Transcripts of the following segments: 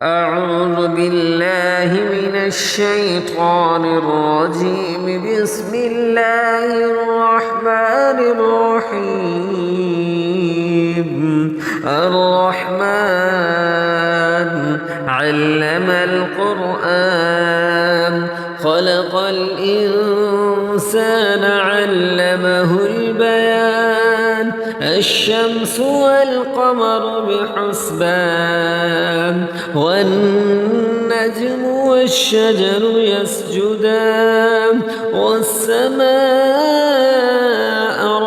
أعوذ بالله من الشيطان الرجيم. بسم الله الرحمن الرحيم. الرحمن علم القرآن، خلق الإنسان علمه البيان. الشمس والقمر بحسبان، والنجم والشجر يسجدان. والسماء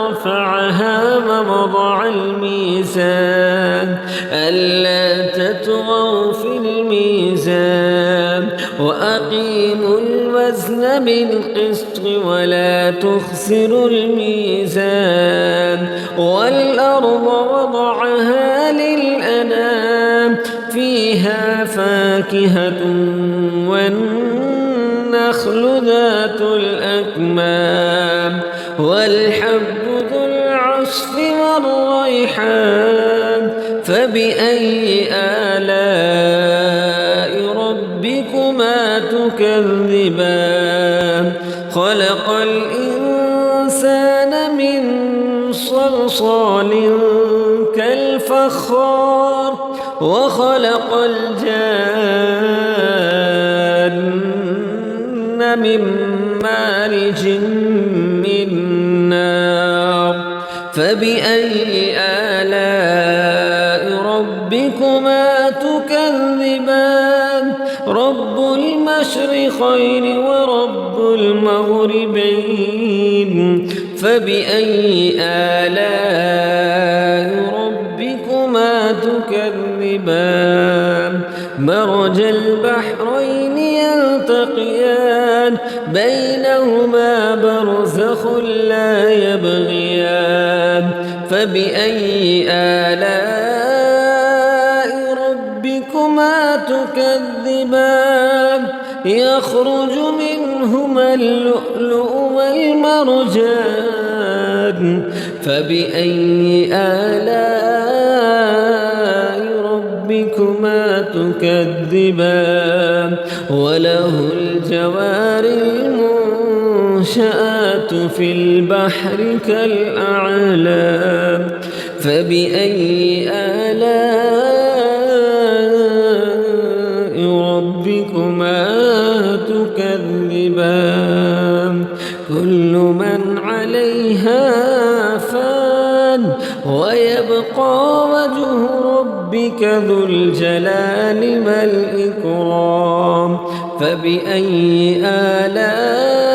رفعها ووضع الميزان، ألا تطغوا في الميزان. وأقيموا الوزن بالقسط ولا تخسروا الميزان. والأرض وضعها للأنام، فيها فاكهة والنخل ذات الأكمام، والحب ذو العصف والريحان. فبأي آلاء ربكما تكذبان؟ خلق الإنسان من صلصال كالفخار، وخلق الجان من مارج من نار. فبأي آلاء ربكما تكذبان؟ رب المشرقين ورب المغربين. فبأي آلاء ربكما تكذبان؟ مرج البحرين يلتقيان، بينهما برزخ لا يبغيان. فبأي آلاء ربكما تكذبان؟ يخرج منهما اللؤلؤ والمرجان. فبأي آلاء ربكما تكذبان؟ وله الجوار المنشآت في البحر كالأعلام. فبأي آلاء ربكما تكذبان؟ كل من عليها فان، ويبقى وجه ربك ذو الجلال والإكرام. فبأي آلاء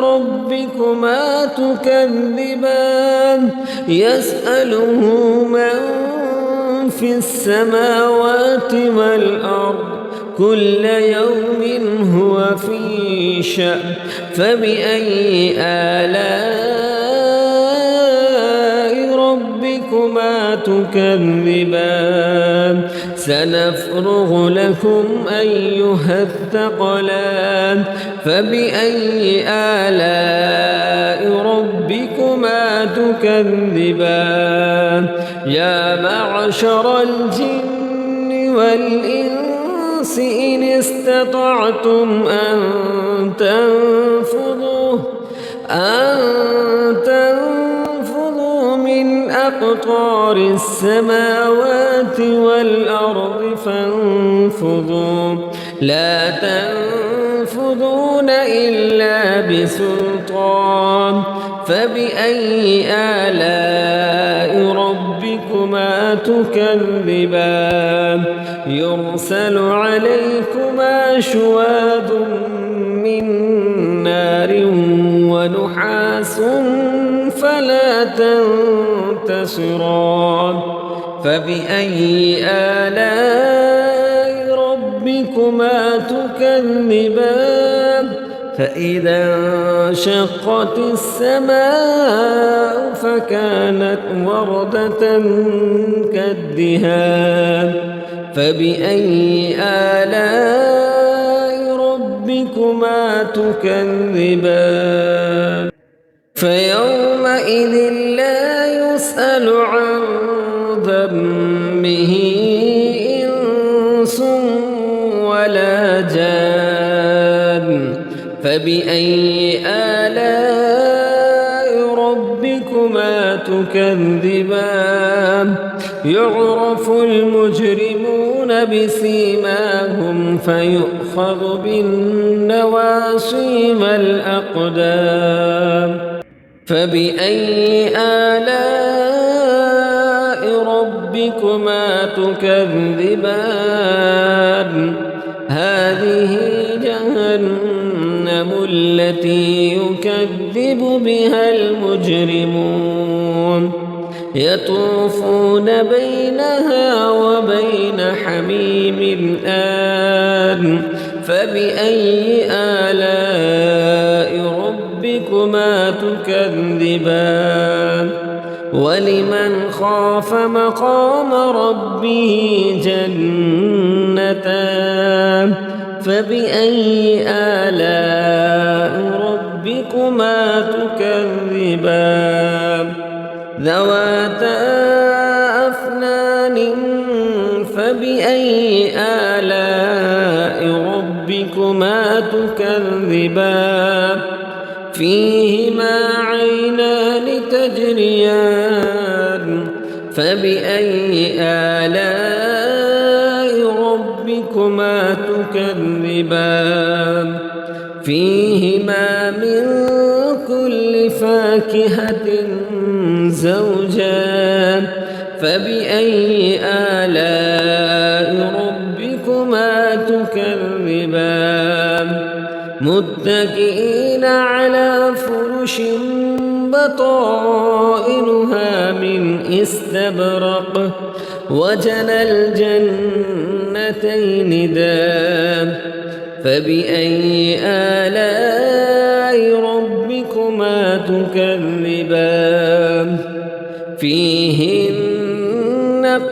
ربكما تكذبان؟ يسأله من في السماوات والأرض، كل يوم هو في شأن. فبأي آلاء ربكما تكذبان؟ سنفرغ لكم أيها الثقلان. فبأي آلاء ربكما تكذبان؟ يا معشر الجن والإنس إن استطعتم أن تنفذوا من أقطار السماوات والأرض فانفذوا، لا تنفذون إلا بسلطان. فبأي آلاء ربكما تكذبان؟ يرسل عليكما شواظ من نار ونحاس فلا تنتصران. فبأي آلاء ربكما تكذبان؟ فإذا انشقت السماء فكانت وردة كالدهان. فبأي آلاء ربكما تكذبان؟ فيومئذ لا يسأل عن ذنبه فبأي آلاء ربكما تكذبان يعرف المجرمون بسيماهم فيؤخذ بالنواصي والأقدام فبأي آلاء ربكما تكذبان هذه جهنم التي يكذب بها المجرمون يطوفون بينها وبين حميم آن فبأي آلاء ربكما تكذبان ولمن خاف مقام ربه جنتان فبأي آلاء ربكما تكذبان ذواتا أفنان فبأي آلاء ربكما تكذبان فيهما عينان تجريان فبأي آلاء ربكما تكذبان فيهما من كل فاكهة زوجان فبأي آلاء ربكما تكذبان متكئين على فرش بطائنها من استبرق وجنى الجنتين دان فبأي آلاء ربكما تكذبان فيهن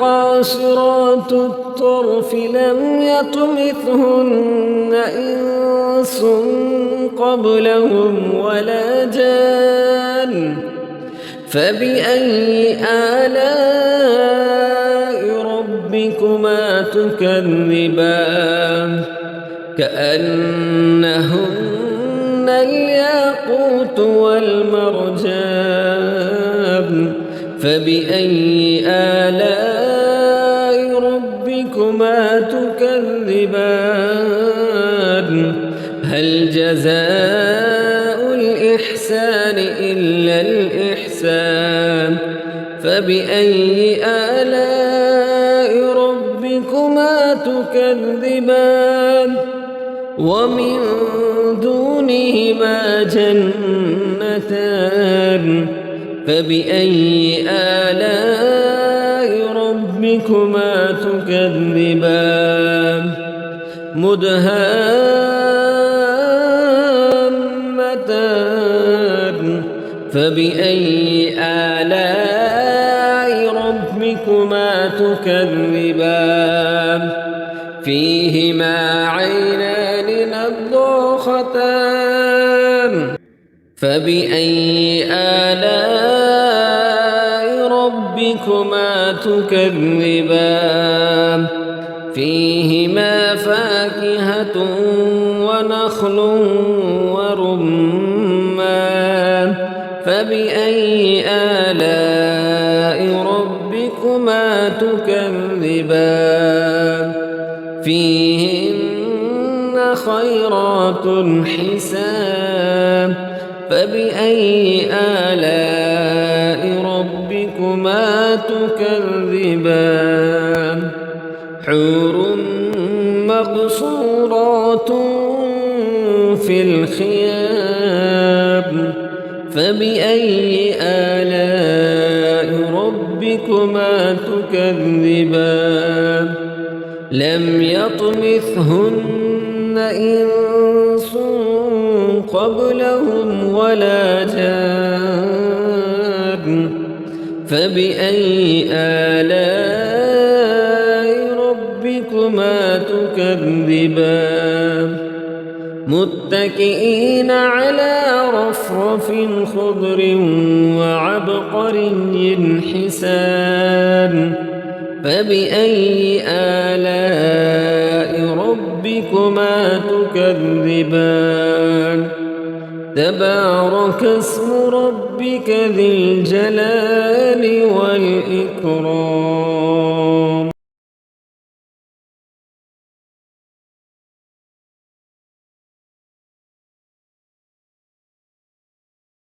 قاصرات الطرف لم يطمثهن إنس قبلهم ولا جان فبأي آلاء ربكما تكذبان كأنهن الياقوت والمرجان فبأي آلاء ربكما تكذبان هل جزاء الإحسان إلا الإحسان فبأي آلاء ربكما تكذبان ومن دونهما جنتان فبأي آلاء ربكما تكذبان مدهامتان فبأي آلاء ربكما تكذبان فيهما عينان نضاختان فبأي آلاء ربكما تكذبان فيهما فاكهة ونخل ورمان فبأي آلاء ربكما تكذبان فيهن خيرات حسان فبأي آلاء ربكما تكذبان حور مقصورات في الخيام فبأي آلاء ربكما تكذبان لم يطمثهن إنس قبلهم ولا جان فبأي آلاء ربكما تكذبان متكئين على رفرف خضر وعبقري حسان فبأي آلاء ربكما تكذبان تبارك اسم ربك ذي الجلال